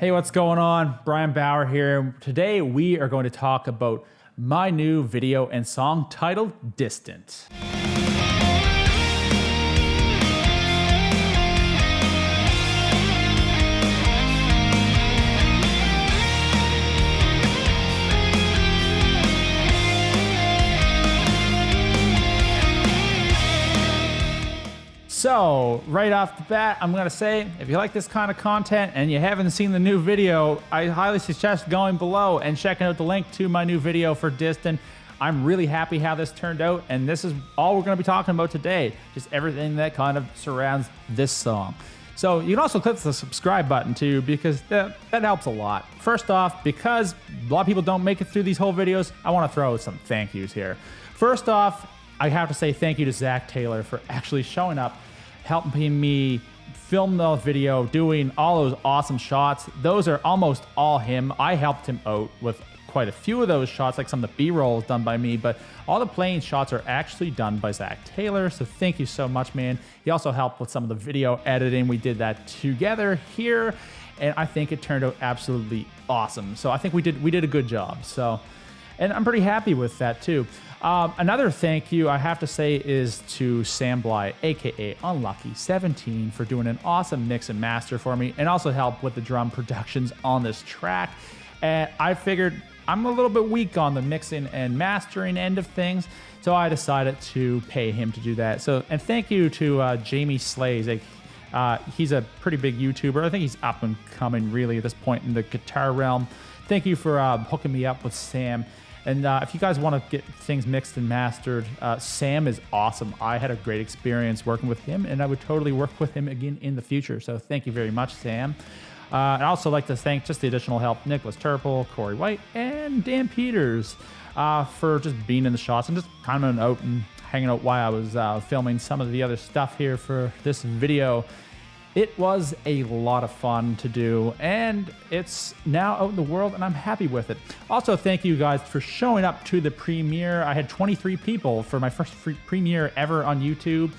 Hey, what's going on? Brian Bauer here. Today we are going to talk about my new video and song titled Distant. So, right off the bat, I'm going to say, if you like this kind of content and you haven't seen the new video, I highly suggest going below and checking out the link to my new video for Distant. I'm really happy how this turned out, and this is all we're going to be talking about today. Just everything that kind of surrounds this song. So you can also click the subscribe button too, because that helps a lot. First off, because a lot of people don't make it through these whole videos, I want to throw some thank yous here. First off, I have to say thank you to Zach Taylor for actually showing up, helping me film the video, doing all those awesome shots. Those are almost all him. I helped him out with quite a few of those shots, like some of the B-rolls done by me, but all the playing shots are actually done by Zach Taylor, so thank you so much, man. He also helped with some of the video editing. We did that together here, and I think it turned out absolutely awesome. So I think we did a good job. So, and I'm pretty happy with that too. Another thank you I have to say is to Sam Bly, aka Unlucky17, for doing an awesome mix and master for me, and also help with the drum productions on this track. And I figured I'm a little bit weak on the mixing and mastering end of things, so I decided to pay him to do that. So, and thank you to Jamie Slays. He's a pretty big YouTuber. I think he's up and coming really at this point in the guitar realm. Thank you for hooking me up with Sam. And if you guys want to get things mixed and mastered, Sam is awesome. I had a great experience working with him, and I would totally work with him again in the future. So thank you very much, Sam. I'd also like to thank just the additional help, Nicholas Turple, Corey White, and Dan Peters for just being in the shots and just coming out and hanging out while I was filming some of the other stuff here for this video. It was a lot of fun to do, and it's now out in the world, and I'm happy with it. Also, thank you guys for showing up to the premiere. I had 23 people for my first premiere ever on YouTube,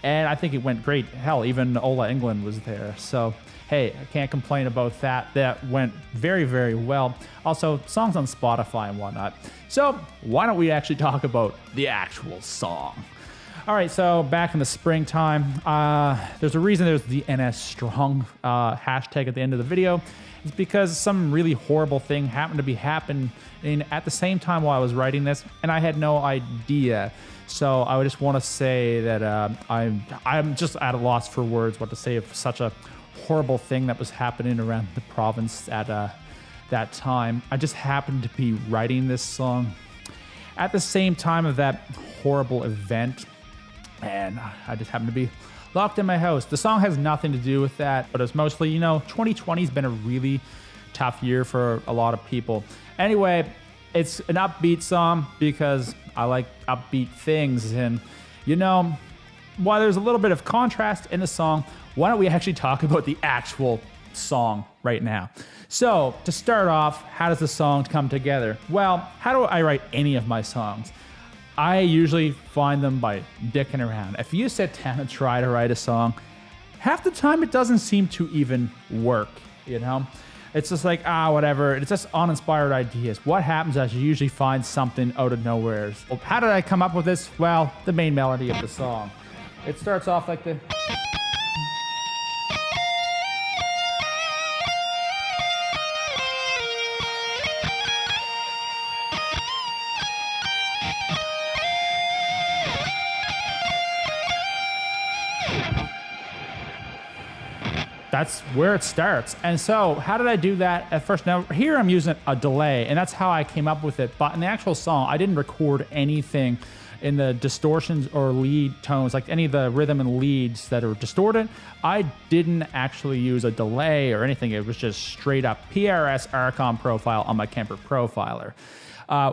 and I think it went great. Hell, even Ola England was there. So, hey, I can't complain about that. That went very, very well. Also, songs on Spotify and whatnot. So, why don't we actually talk about the actual song? All right, so back in the springtime, there's a reason there's the NS Strong hashtag at the end of the video. It's because some really horrible thing happened to be happening at the same time while I was writing this, and I had no idea. So I just want to say that I'm just at a loss for words what to say of such a horrible thing that was happening around the province at that time. I just happened to be writing this song at the same time of that horrible event, and I just happened to be locked in my house. The song has nothing to do with that, but it's mostly, 2020 has been a really tough year for a lot of people. Anyway, it's an upbeat song because I like upbeat things, and while there's a little bit of contrast in the song, why don't we actually talk about the actual song right now? So, to start off, how does the song come together? Well, how do I write any of my songs? I usually find them by dicking around. If you sit down and try to write a song, half the time it doesn't seem to even work, It's just like, whatever. It's just uninspired ideas. What happens is you usually find something out of nowhere. Well, how did I come up with this? Well, the main melody of the song. It starts off like the... That's where it starts. And so how did I do that at first? Now here I'm using a delay, and that's how I came up with it. But in the actual song, I didn't record anything in the distortions or lead tones, like any of the rhythm and leads that are distorted. I didn't actually use a delay or anything. It was just straight up PRS Archon profile on my Kemper profiler.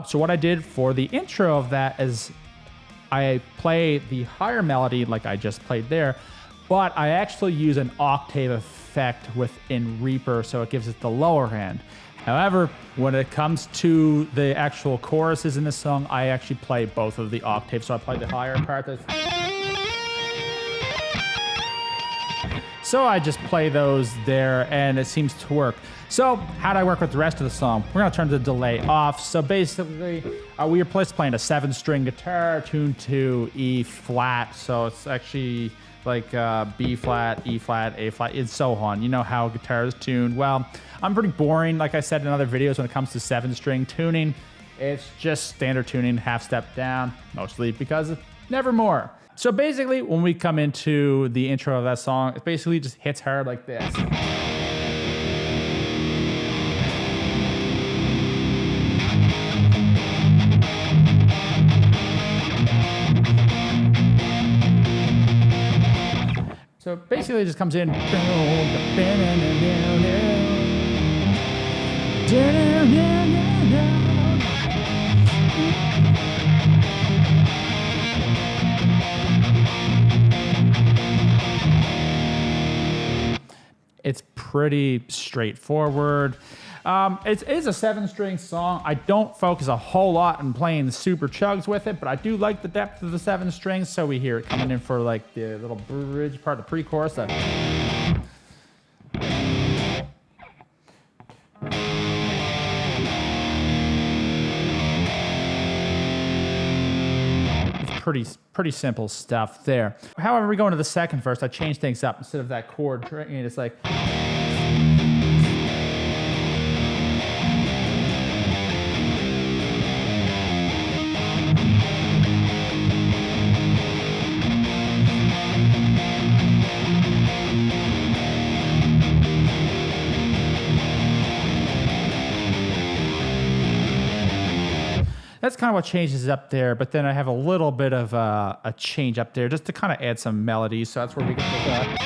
So what I did for the intro of that is I play the higher melody like I just played there, but I actually use an octave effect within Reaper, so it gives it the lower end. However, when it comes to the actual choruses in this song, I actually play both of the octaves. So I play the higher part. So I just play those there, and it seems to work. So how do I work with the rest of the song? We're gonna turn the delay off. So basically, we are playing a 7-string guitar tuned to E flat. So it's actually like B flat, E flat, A flat, and so on. You know how guitar is tuned. Well, I'm pretty boring, like I said in other videos, when it comes to 7-string tuning. It's just standard tuning, half step down, mostly because of Nevermore. So basically, when we come into the intro of that song, it basically just hits hard like this. So basically it just comes in. It's pretty straightforward. It is a 7-string song. I don't focus a whole lot on playing the super chugs with it, but I do like the depth of the 7 strings, so we hear it coming in for like the little bridge part, the pre-chorus. It's pretty simple stuff there. However, we go into the second verse, I change things up. Instead of that chord, it's like... That's kind of what changes up there, but then I have a little bit of a change up there just to kind of add some melody, so that's where we get to that.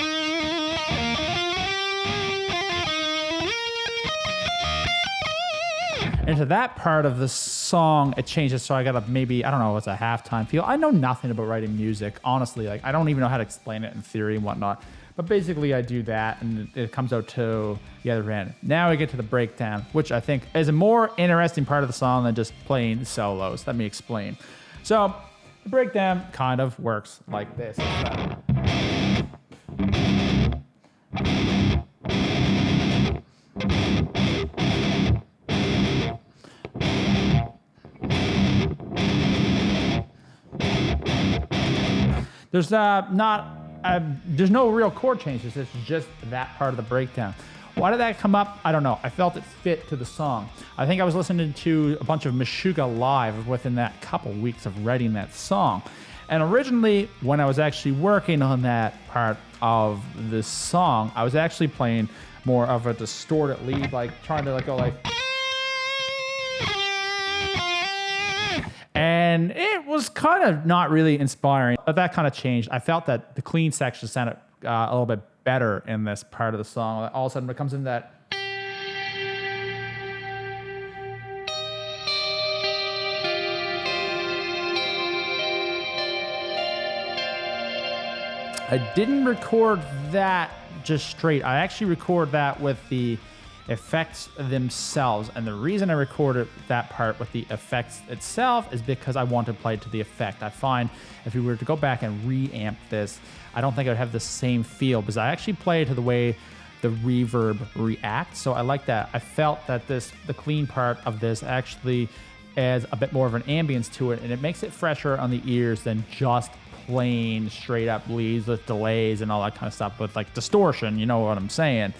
Into that part of the song, it changes, so I got a maybe, I don't know, it's a halftime feel. I know nothing about writing music, honestly. Like, I don't even know how to explain it in theory and whatnot. But basically, I do that, and it comes out to the other end. Now we get to the breakdown, which I think is a more interesting part of the song than just playing solos. Let me explain. So the breakdown kind of works like this. There's no real chord changes. It's just that part of the breakdown. Why did that come up? I don't know. I felt it fit to the song. I think I was listening to a bunch of Meshuggah live within that couple weeks of writing that song. And originally, when I was actually working on that part of the song, I was actually playing more of a distorted lead, like trying to go like... And it was kind of not really inspiring, but that kind of changed. I felt that the clean section sounded a little bit better in this part of the song. All of a sudden, it comes in that... I didn't record that just straight. I actually record that with the effects themselves, and the reason I recorded that part with the effects itself is because I want to play to the effect. I find if we were to go back and reamp this, I don't think I would have the same feel, because I actually play it to the way the reverb reacts. So I like that. I felt that the clean part of this actually adds a bit more of an ambience to it, and it makes it fresher on the ears than just plain straight up leads with delays and all that kind of stuff with like distortion, you know what I'm saying?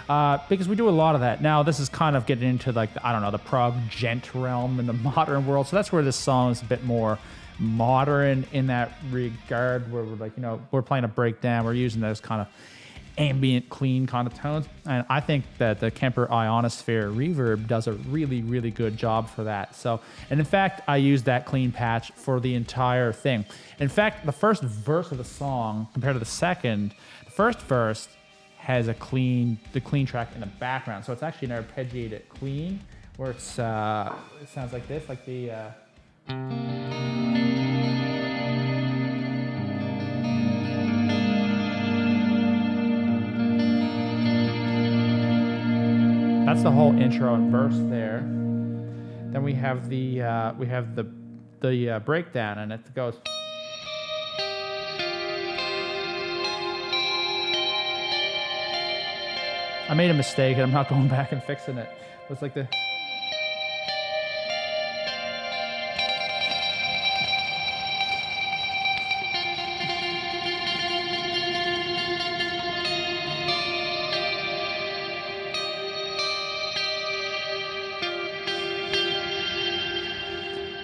Because we do a lot of that. Now, this is kind of getting into like, the prog gent realm in the modern world. So that's where this song is a bit more modern in that regard, where we're like, we're playing a breakdown. We're using those kind of ambient, clean kind of tones. And I think that the Kemper Ionosphere reverb does a really, really good job for that. So, and in fact, I used that clean patch for the entire thing. In fact, the first verse of the song compared to the second, the first verse has the clean track in the background. So it's actually an arpeggiated clean, where it sounds like this, like the... That's the whole intro and verse there. Then we have the breakdown, and it goes... I made a mistake and I'm not going back and fixing it. It's like the...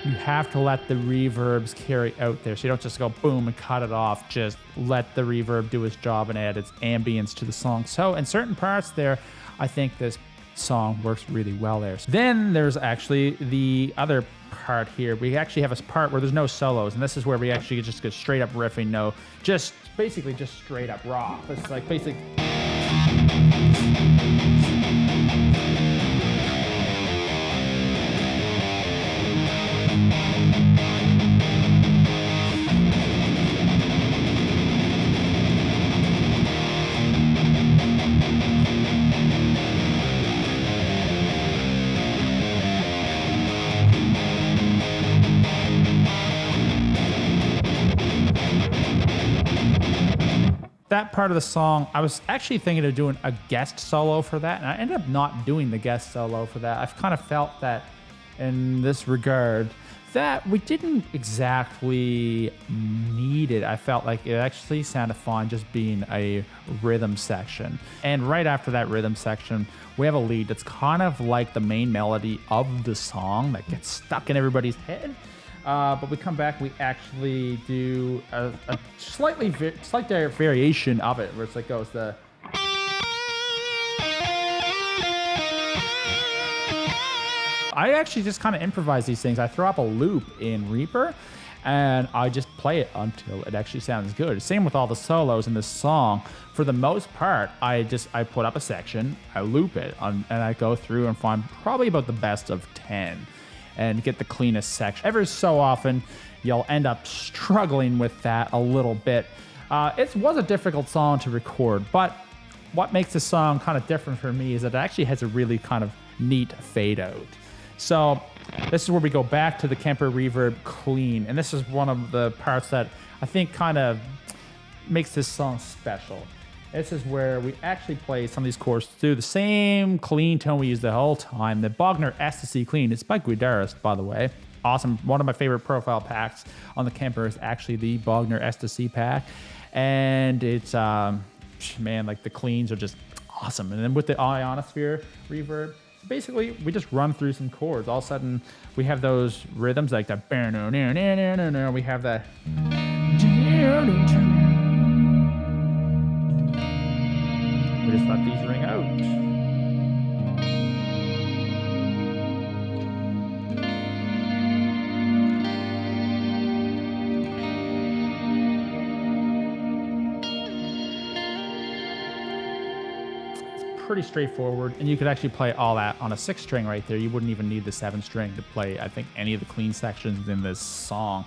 You have to let the reverbs carry out there. So you don't just go boom and cut it off. Just let the reverb do its job and add its ambience to the song. So in certain parts there, I think this song works really well there. Then there's actually the other part here. We actually have a part where there's no solos. And this is where we actually just go straight up riffing. No, just basically just straight up rock. It's like basically... That part of the song, I was actually thinking of doing a guest solo for that, and I ended up not doing the guest solo for that. I've kind of felt that in this regard, that we didn't exactly need it. I felt like it actually sounded fine just being a rhythm section. And right after that rhythm section, we have a lead that's kind of like the main melody of the song that gets stuck in everybody's head. But we come back, we actually do a slight variation of it, where it's like goes the... I actually just kind of improvise these things. I throw up a loop in Reaper, and I just play it until it actually sounds good. Same with all the solos in this song. For the most part, I put up a section, I loop it, and I go through and find probably about the best of 10. And get the cleanest section. Every so often, you'll end up struggling with that a little bit. It was a difficult song to record, but what makes this song kind of different for me is that it actually has a really kind of neat fade out. So this is where we go back to the Kemper reverb clean, and this is one of the parts that I think kind of makes this song special. This is where we actually play some of these chords through the same clean tone we used the whole time. The Bogner S clean. It's by Guitarist, by the way. Awesome. One of my favorite profile packs on the Kemper is actually the Bogner S pack. And it's, man, like the cleans are just awesome. And then with the Ionosphere reverb, basically we just run through some chords. All of a sudden we have those rhythms like that. We have that. We just let these ring out. It's pretty straightforward, and you could actually play all that on a 6-string right there. You wouldn't even need the 7-string to play, I think, any of the clean sections in this song.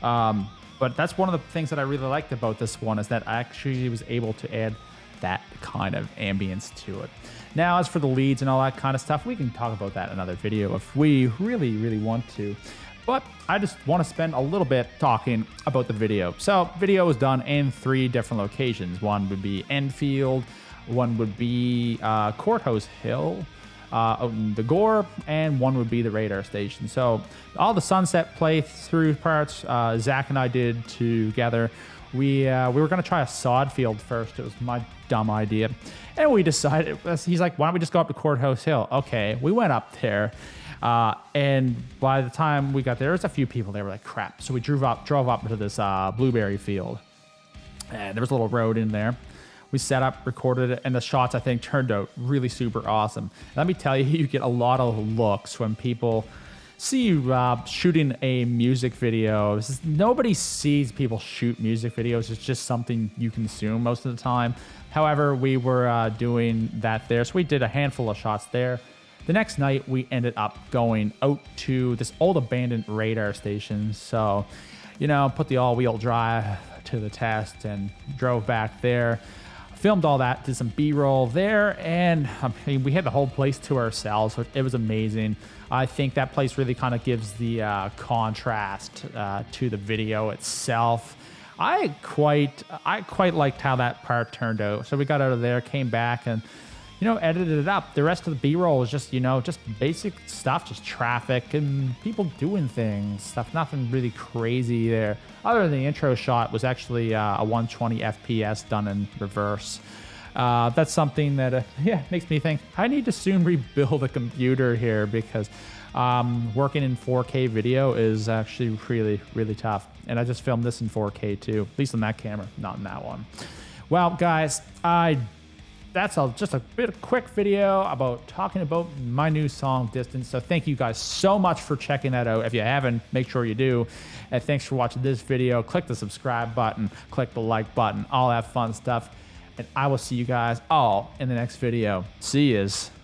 But that's one of the things that I really liked about this one, is that I actually was able to add that kind of ambience to it. Now, as for the leads and all that kind of stuff, we can talk about that in another video if we really want to. But I just want to spend a little bit talking about the video. So, video was done in 3 different locations. One would be Enfield, one would be Courthouse Hill out in the Gore, and one would be the radar station. So, all the sunset playthrough parts, Zach and I did together. We were going to try a sod field first. It was my dumb idea. And we decided, he's like, why don't we just go up to Courthouse Hill? Okay, we went up there. And by the time we got there was a few people there. Were like, crap. So we drove up to this blueberry field. And there was a little road in there. We set up, recorded it, and the shots, I think, turned out really super awesome. Let me tell you, you get a lot of looks when people see you shooting a music video. Nobody sees people shoot music videos. It's just something you consume most of the time. However, we were doing that there. So we did a handful of shots there. The next night, we ended up going out to this old abandoned radar station. So, put the all-wheel drive to the test and drove back there. Filmed all that, did some B-roll there, and we had the whole place to ourselves. It was amazing. I think that place really kind of gives the contrast to the video itself. I quite liked how that part turned out. So we got out of there, came back, and edited it up. The rest of the B-roll was just, just basic stuff, just traffic and people doing things, stuff, nothing really crazy there. Other than the intro shot was actually a 120 FPS done in reverse. That's something that, makes me think I need to soon rebuild a computer here because working in 4K video is actually really, really tough. And I just filmed this in 4K too, at least on that camera, not in that one. Well, guys, that's just a bit of quick video about talking about my new song, Distance. So thank you guys so much for checking that out. If you haven't, make sure you do. And thanks for watching this video. Click the subscribe button, click the like button, all that fun stuff. And I will see you guys all in the next video. See yous.